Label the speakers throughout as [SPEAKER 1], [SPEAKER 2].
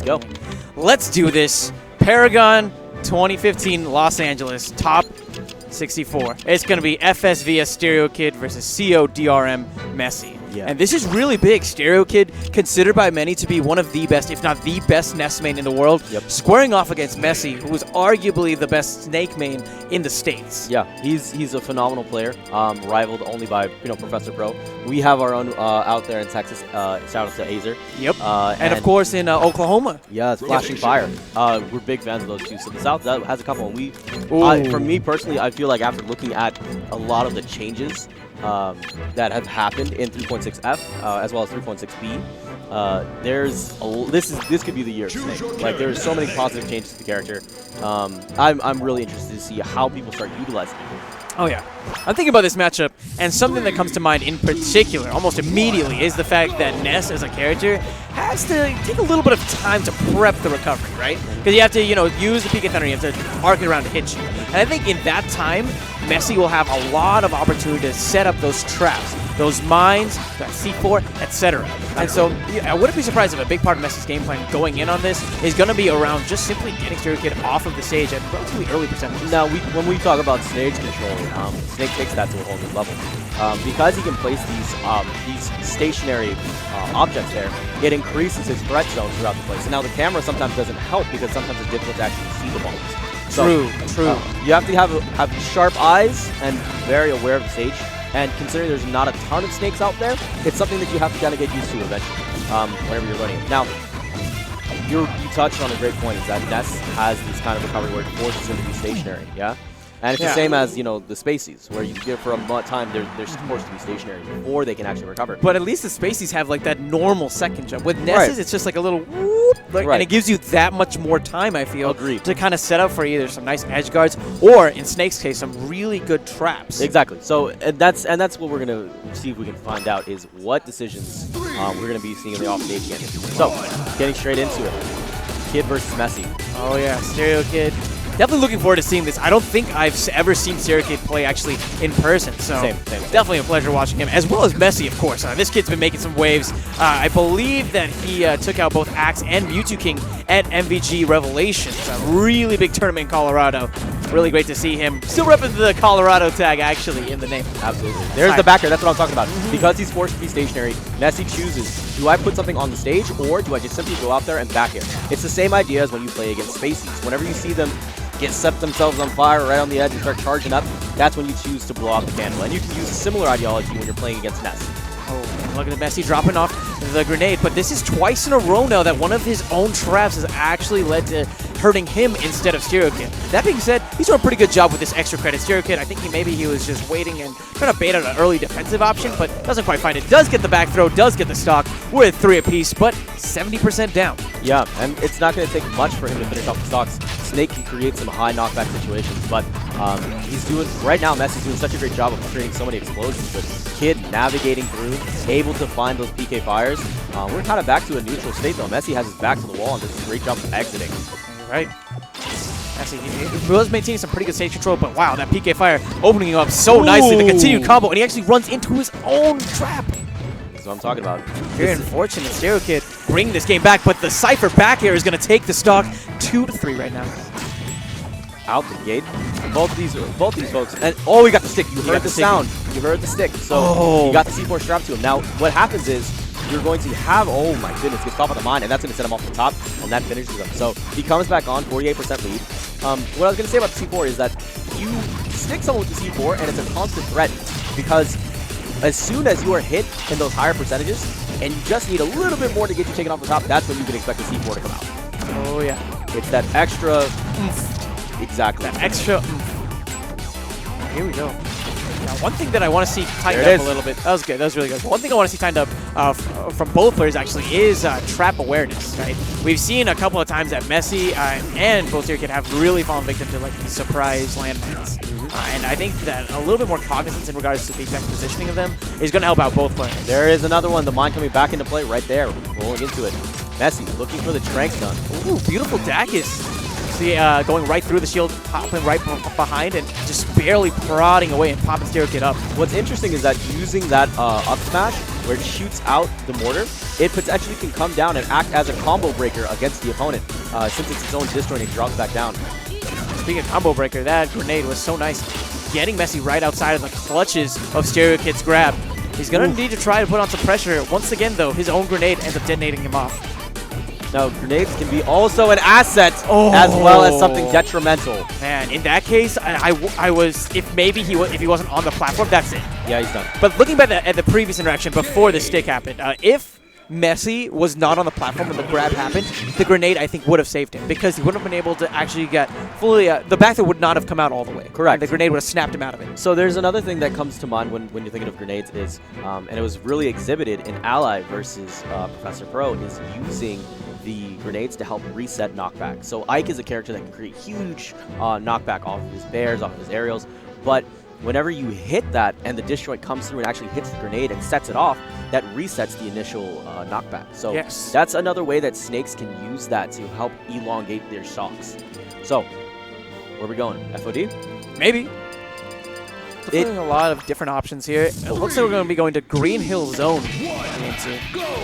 [SPEAKER 1] go.
[SPEAKER 2] Let's do this. Paragon 2015 Los Angeles, top 64. It's going to be FS vs StereokiD versus CODRM Messi.
[SPEAKER 1] Yeah.
[SPEAKER 2] And this is really big. StereokiD, considered by many to be one of the best, if not the best Ness main in the world, squaring off against Messi, who is arguably the best Snake main in the States.
[SPEAKER 1] Yeah, he's a phenomenal player, rivaled only by Professor Pro. We have our own out there in Texas. Shout out to Azer.
[SPEAKER 2] Yep. And of course in Oklahoma.
[SPEAKER 1] Yeah, it's Flashing Fire. We're big fans of those two. So the South has a couple, and for me personally, I feel like after looking at a lot of the changes that have happened in 3.6F as well as 3.6B, this could be the year of Snake. Like, there's so many positive changes to the character. I'm really interested to see how people start utilizing it.
[SPEAKER 2] Oh, yeah. I'm thinking about this matchup, and something that comes to mind in particular, almost immediately, is the fact that Ness, as a character, has to take a little bit of time to prep the recovery, right? Because you have to, use the PK Thunder, you have to arc it around to hit you. And I think in that time, Messi will have a lot of opportunity to set up those traps, those mines, that C4, etc. And so I wouldn't be surprised if a big part of Messi's game plan going in on this is going to be around just simply getting StereokiD off of the stage at relatively early percentages.
[SPEAKER 1] Now, when we talk about stage control, Snake takes that to a whole new level. Because he can place these stationary objects there, it increases his threat zone throughout the place. And now the camera sometimes doesn't help because sometimes it's difficult to actually see the balls.
[SPEAKER 2] True.
[SPEAKER 1] You have to have sharp eyes and very aware of the stage. And considering there's not a ton of snakes out there, it's something that you have to kind of get used to eventually, whenever you're running it. Now, you touched on a great point, is that Ness has this kind of recovery where it forces him to be stationary, yeah? And it's the same as, the Spaceys, where you give for a time, they're forced to be stationary before they can actually recover.
[SPEAKER 2] But at least the Spaceys have like that normal second jump. With Ness's, it's just like a little whoop, and it gives you that much more time, I feel, to kind of set up for either some nice edge guards or, in Snake's case, some really good traps.
[SPEAKER 1] Exactly. So and that's what we're going to see if we can find out is what decisions we're going to be seeing in the off-stage game. So, getting straight into it. Kid versus Messi.
[SPEAKER 2] Oh, yeah. StereokiD. Definitely looking forward to seeing this. I don't think I've ever seen StereokiD play actually in person, so
[SPEAKER 1] same.
[SPEAKER 2] Definitely a pleasure watching him, as well as Messi, of course. This kid's been making some waves. I believe that he took out both Axe and Mewtwo King at MVG Revelations, a really big tournament in Colorado. Really great to see him. Still repping the Colorado tag, actually, in the name.
[SPEAKER 1] Absolutely. There's the backer. That's what I'm talking about. Because he's forced to be stationary, Messi chooses, do I put something on the stage, or do I just simply go out there and back it? It's the same idea as when you play against Spaceys. Whenever you see them set themselves on fire right on the edge and start charging up, that's when you choose to blow off the candle. And you can use a similar ideology when you're playing against Ness.
[SPEAKER 2] Oh, look at Messi dropping off the grenade, but this is twice in a row now that one of his own traps has actually led to hurting him instead of StereokiD. That being said, he's doing a pretty good job with this extra credit. StereokiD, I think he was just waiting and trying to bait out an early defensive option, but doesn't quite find it. Does get the back throw, does get the stock. We're at 3 apiece, but 70% down.
[SPEAKER 1] Yeah, and it's not going to take much for him to finish off the stocks. Snake can create some high knockback situations, but right now Messi's doing such a great job of creating so many explosions, but Kid navigating through, able to find those PK fires. We're kind of back to a neutral state though. Messi has his back to the wall and does a great job of exiting.
[SPEAKER 2] You're right. Messi, he was maintaining some pretty good stage control, but wow, that PK fire opening him up so nicely. The continued combo, and he actually runs into his own trap.
[SPEAKER 1] That's what I'm talking about.
[SPEAKER 2] Very unfortunate. StereokiD bring this game back, but the Cypher back air is going to take the stock 2-3 right now.
[SPEAKER 1] Out the gate. Both these folks. And we got the stick. You heard the sound. You heard the stick. So you got the C4 strapped to him. Now, what happens is you're going to have, oh my goodness, gets caught by the mine, and that's going to set him off the top, and that finishes him. So he comes back on, 48% lead. What I was going to say about the C4 is that you stick someone with the C4, and it's a constant threat, because as soon as you are hit in those higher percentages, and you just need a little bit more to get you taken off the top, that's when you can expect the C4 to come out.
[SPEAKER 2] Oh, yeah.
[SPEAKER 1] It's that extra oomph. Exactly.
[SPEAKER 2] That extra oomph. Here we go. Now, one thing that I want to see tightened up a little bit. That was good. That was really good. One thing I want to see tightened up from both players actually is trap awareness. Right? We've seen a couple of times that Messi and both StereokiD have really fallen victim to like these surprise landmines. And I think that a little bit more cognizance in regards to the exact positioning of them is going to help out both players.
[SPEAKER 1] There is another one. The mine coming back into play right there, rolling into it. Messi looking for the trank gun.
[SPEAKER 2] Ooh, beautiful Dacus. See, going right through the shield, popping right behind, and just barely prodding away and popping StereokiD up.
[SPEAKER 1] What's interesting is that using that up smash where it shoots out the mortar, it potentially can come down and act as a combo breaker against the opponent, since it's its own disjoint and drops back down.
[SPEAKER 2] Speaking of combo breaker, that grenade was so nice. Getting Messi right outside of the clutches of StereokiD's grab. He's going to need to try to put on some pressure. Once again, though, his own grenade ends up detonating him off.
[SPEAKER 1] Now, grenades can be also an asset as well as something detrimental.
[SPEAKER 2] Man, in that case, I was, if he wasn't on the platform, that's it.
[SPEAKER 1] Yeah, he's done.
[SPEAKER 2] But looking back at the previous interaction before the stick happened, if Messi was not on the platform when the grab happened, the grenade, I think, would have saved him because he wouldn't have been able to actually get fully, the back throw would not have come out all the way.
[SPEAKER 1] Correct.
[SPEAKER 2] And the grenade would have snapped him out of it.
[SPEAKER 1] So there's another thing that comes to mind when you're thinking of grenades is, and it was really exhibited in Ally versus Professor Pro, is using the grenades to help reset knockback. So Ike is a character that can create huge knockback off of his bears, off of his aerials, but whenever you hit that and the disjoint comes through and actually hits the grenade and sets it off, that resets the initial knockback. So that's another way that Snakes can use that to help elongate their shocks. So, where are we going? FOD?
[SPEAKER 2] Maybe. There's a lot of different options here. It looks like we're going to be going to Green Hill Zone.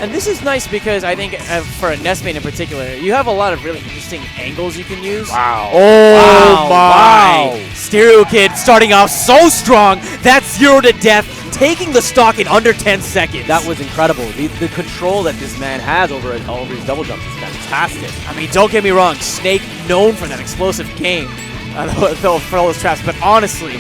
[SPEAKER 2] And this is nice because I think for a Ness main in particular, you have a lot of really interesting angles you can use.
[SPEAKER 1] Wow.
[SPEAKER 2] Oh my. StereokiD starting off so strong. That's 0 to death, taking the stock in under 10 seconds.
[SPEAKER 1] That was incredible. The control that this man has over his double jumps is fantastic.
[SPEAKER 2] I mean, don't get me wrong. Snake known for that explosive game. For all those traps, but honestly,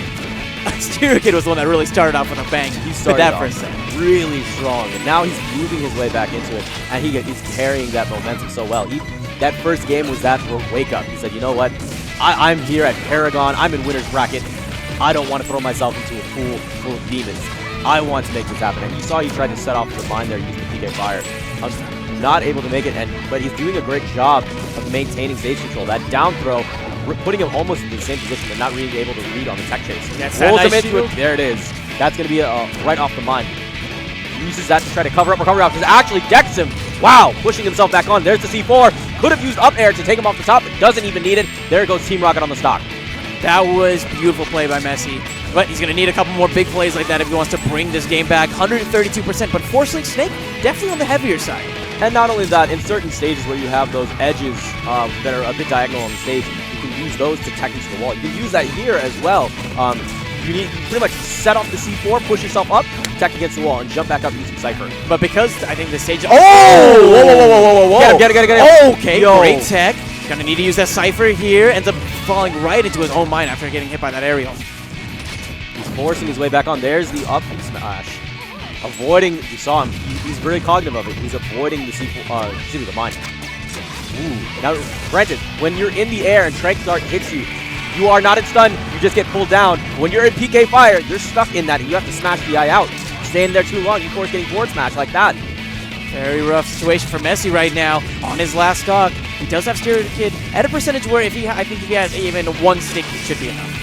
[SPEAKER 2] StereokiD was the one that really started off with a bang.
[SPEAKER 1] He started
[SPEAKER 2] that
[SPEAKER 1] off
[SPEAKER 2] for a second.
[SPEAKER 1] Really strong, and now he's moving his way back into it, and he's carrying that momentum so well. That first game was that wake-up. He said, you know what, I'm here at Paragon, I'm in winner's bracket, I don't want to throw myself into a pool full of demons. I want to make this happen, and you saw he tried to set off the mine there using the PK Fire. Not able to make it, but he's doing a great job of maintaining stage control. That down throw, putting him almost in the same position and not really able to read on the tech chase. Rolls him into it. There it is. That's going to be right off the mine. Uses that to try to cover up, because it actually decks him. Wow, pushing himself back on. There's the C4. Could have used up air to take him off the top, but doesn't even need it. There goes Team Rocket on the stock.
[SPEAKER 2] That was beautiful play by Messi. But he's going to need a couple more big plays like that if he wants to bring this game back. 132%, but fortunately, Snake definitely on the heavier side.
[SPEAKER 1] And not only that, in certain stages where you have those edges that are a bit diagonal on the stage, you can use those to tech into the wall. You can use that here as well. You pretty much set off the C4, push yourself up, tech against the wall, and jump back up using Cypher.
[SPEAKER 2] But because I think the stage... Oh! Whoa!
[SPEAKER 1] Get him.
[SPEAKER 2] Okay, great tech. Gonna need to use that Cypher here. Ends up falling right into his own mine after getting hit by that aerial.
[SPEAKER 1] He's forcing his way back on. There's the up smash. Avoiding, you saw him, he's very cognitive of it. He's avoiding the C4, the mine. Ooh. Now, granted, when you're in the air and Trank Dart hits you, you are not in stun, you just get pulled down. When you're in PK Fire, you're stuck in that, and you have to smash the eye out. Staying there too long, you force getting forward smash like that.
[SPEAKER 2] Very rough situation for Messi right now on his last stock. He does have StereokiD at a percentage where I think if he has even one stick, it should be enough.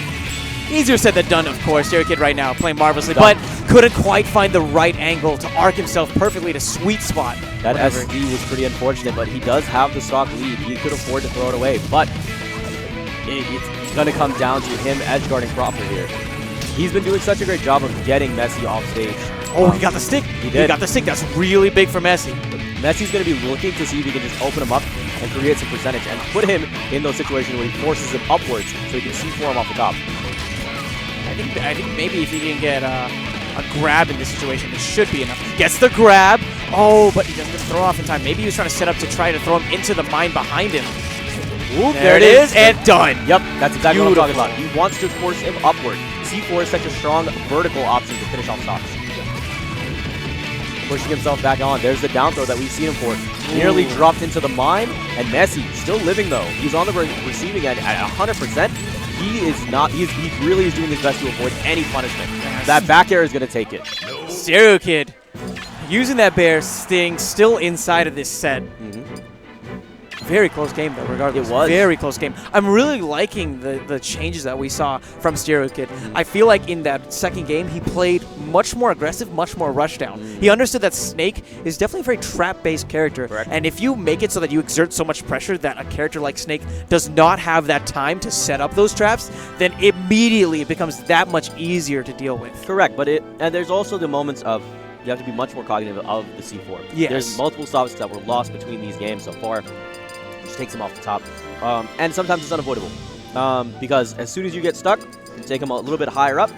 [SPEAKER 2] Easier said than done, of course. StereokiD right now playing marvelously, but couldn't quite find the right angle to arc himself perfectly to sweet spot.
[SPEAKER 1] That SD was pretty unfortunate, but he does have the stock lead. He could afford to throw it away, but it's going to come down to him edge guarding proper here. He's been doing such a great job of getting Messi off stage.
[SPEAKER 2] Oh, he got the stick. He did. He got the stick. That's really big for Messi.
[SPEAKER 1] Messi's going to be looking to see if he can just open him up and create some percentage and put him in those situations where he forces him upwards so he can C4 him off the top.
[SPEAKER 2] I think maybe if he can get a grab in this situation, it should be enough. Gets the grab. Oh, but he doesn't throw off in time. Maybe he was trying to set up to try to throw him into the mine behind him. Ooh, there it is, and done.
[SPEAKER 1] Yep, that's exactly what I'm talking about. He wants to force him upward. C4 is such a strong vertical option to finish off stocks. Pushing himself back on. There's the down throw that we've seen him for. Nearly dropped into the mine, and Messi still living though. He's on the receiving end at 100%. He really is doing his best to avoid any punishment. That back air is going to take it.
[SPEAKER 2] StereokiD using that bear sting still inside of this set. Very close game, though, regardless.
[SPEAKER 1] It was.
[SPEAKER 2] Very close game. I'm really liking the changes that we saw from StereokiD. I feel like in that second game, he played much more aggressive, much more rushdown. He understood that Snake is definitely a very trap-based character.
[SPEAKER 1] Correct.
[SPEAKER 2] And if you make it so that you exert so much pressure that a character like Snake does not have that time to set up those traps, then immediately it becomes that much easier to deal with.
[SPEAKER 1] Correct, but and there's also the moments of You have to be much more cognitive of the C4.
[SPEAKER 2] Yes.
[SPEAKER 1] There's multiple stops that were lost between these games so far. Just takes him off the top. And sometimes it's unavoidable. Because as soon as you get stuck, you take him a little bit higher up,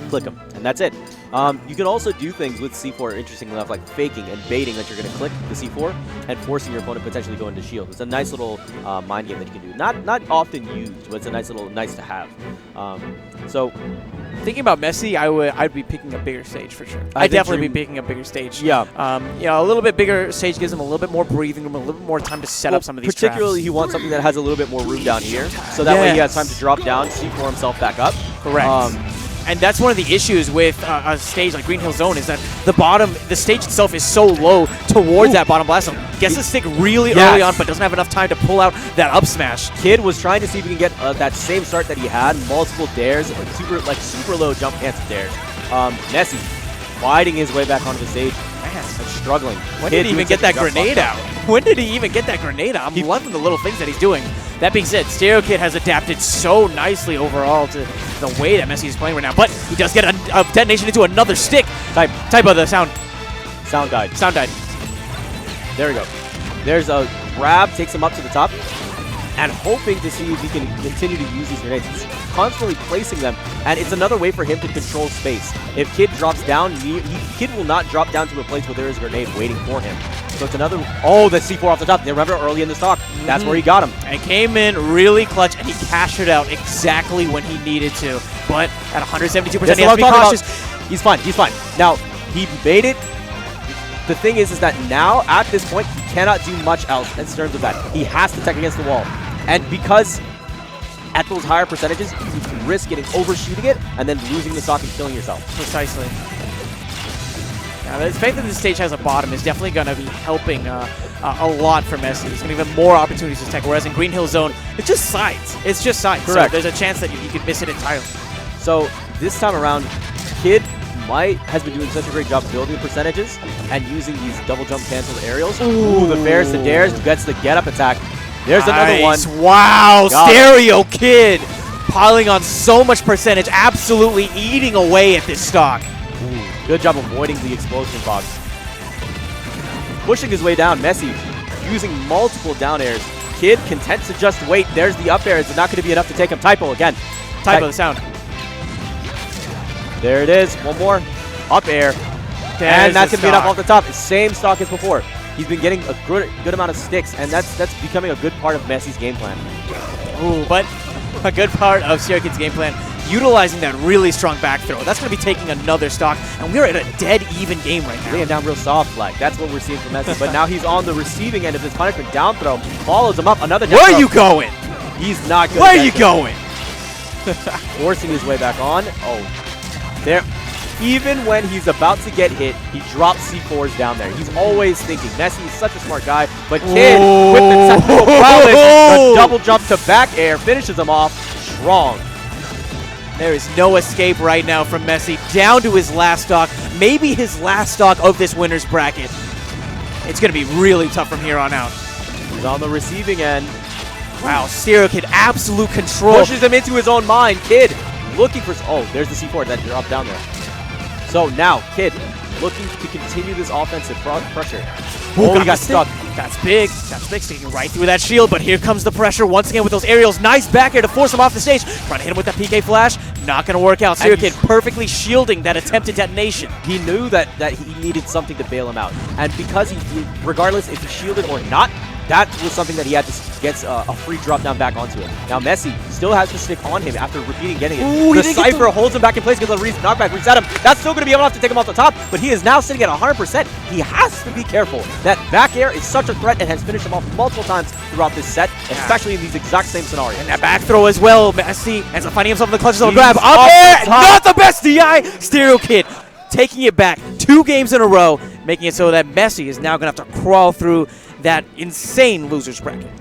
[SPEAKER 1] click him, and that's it. You can also do things with C4, interestingly enough, like faking and baiting that you're going to click the C4 and forcing your opponent to potentially go into shield. It's a nice little mind game that you can do. Not often used, but it's a nice to have. So,
[SPEAKER 2] thinking about Messi, I'd be picking a bigger stage for sure. I'd definitely be picking a bigger stage.
[SPEAKER 1] Yeah.
[SPEAKER 2] A little bit bigger stage gives him a little bit more breathing room, a little bit more time to set up some of these
[SPEAKER 1] Particularly,
[SPEAKER 2] traps.
[SPEAKER 1] he wants something that has a little bit more room down here, so that way he has time to drop down, C4 himself back up.
[SPEAKER 2] Correct. And that's one of the issues with a stage like Green Hill Zone is that the stage itself is so low towards that bottom blast zone. Gets the stick really early on, but doesn't have enough time to pull out that up smash.
[SPEAKER 1] Kid was trying to see if he can get that same start that he had, multiple dares, super low jump cancel dares. Messi fighting his way back onto the stage. Man, struggling.
[SPEAKER 2] When did he even get that grenade out? When did he even get that grenade out? I'm loving the little things that he's doing. That being said, StereokiD has adapted so nicely overall to the way that Messi is playing right now. But he does get a detonation into another stick. Type of the sound.
[SPEAKER 1] Sound died.
[SPEAKER 2] Sound died.
[SPEAKER 1] There we go. There's a grab, takes him up to the top, and hoping to see if he can continue to use these grenades. He's constantly placing them, and it's another way for him to control space. If Kid drops down, Kid will not drop down to a place where there is a grenade waiting for him. So it's another... Oh, the C4 off the top. They remember early in the stock. That's where he got him.
[SPEAKER 2] And came in really clutch, and he cashed it out exactly when he needed to. But at 172%, he has to be cautious.
[SPEAKER 1] He's fine. He's fine. Now, he made it. The thing is that now, at this point, he cannot do much else in terms of that. He has to tech against the wall. And because at those higher percentages, you can risk getting overshooting it and then losing the stock and killing yourself.
[SPEAKER 2] Precisely. Now, the fact that this stage has a bottom is definitely going to be helping a lot for Messi. He's going to give him more opportunities to tech, whereas in Green Hill Zone, it's just sides. It's just sides.
[SPEAKER 1] Correct.
[SPEAKER 2] So there's a chance that you could miss it entirely.
[SPEAKER 1] So this time around, Kid has been doing such a great job building percentages and using these double jump canceled aerials. Ooh, the fairs to dares gets the get up attack. There's another one.
[SPEAKER 2] Wow, StereokiD piling on so much percentage, absolutely eating away at this stock.
[SPEAKER 1] Ooh, good job avoiding the explosion box. Pushing his way down, Messi using multiple down airs. Kid content to just wait. There's the up air. It's not going to be enough to take him. Typo again.
[SPEAKER 2] Typo the sound.
[SPEAKER 1] There it is. One more. Up air. And that's going to be enough off the top. Same stock as before. He's been getting a good amount of sticks, and that's becoming a good part of Messi's game plan.
[SPEAKER 2] Ooh, but a good part of StereokiD's game plan, utilizing that really strong back throw. That's going to be taking another stock, and we're at a dead even game right now.
[SPEAKER 1] Laying down real soft flag. That's what we're seeing from Messi. But now he's on the receiving end of this punishment. Down throw. Follows him up. Another down
[SPEAKER 2] Where
[SPEAKER 1] throw.
[SPEAKER 2] are you going?
[SPEAKER 1] He's not good.
[SPEAKER 2] Where are you going?
[SPEAKER 1] Forcing his way back on. Oh. There. Even when he's about to get hit, he drops C4s down there. He's always thinking. Messi is such a smart guy, but Kid, with the technical prowess, the double jump to back air, finishes him off strong.
[SPEAKER 2] There is no escape right now from Messi. Down to his last stock, maybe his last stock of this winner's bracket. It's going to be really tough from here on out.
[SPEAKER 1] He's on the receiving end.
[SPEAKER 2] Wow, StereokiD, absolute control.
[SPEAKER 1] Pushes him into his own mind. Kid looking for... Oh, there's the C4 that dropped down there. So now, Kid looking to continue this offensive pressure. Oh, he got stuck.
[SPEAKER 2] That's big. That's big, sticking right through that shield, but here comes the pressure once again with those aerials. Nice back air to force him off the stage. Trying to hit him with that PK flash. Not going to work out. StereokiD perfectly shielding that attempted detonation.
[SPEAKER 1] He knew that he needed something to bail him out. And because regardless if he shielded or not, that was something that he had to get a free drop down back onto it. Now Messi still has to stick on him after repeating getting it.
[SPEAKER 2] Ooh,
[SPEAKER 1] the Cypher holds him back in place because the knockback reset him. That's still going to be enough to take him off the top, but he is now sitting at 100%. He has to be careful. That back air is such a threat and has finished him off multiple times throughout this set, especially in these exact same scenarios.
[SPEAKER 2] And that back throw as well. Messi ends up finding himself in the clutches of a grab. Up air! Not the best DI! StereokiD taking it back 2 games in a row, making it so that Messi is now going to have to crawl through that insane loser's bracket.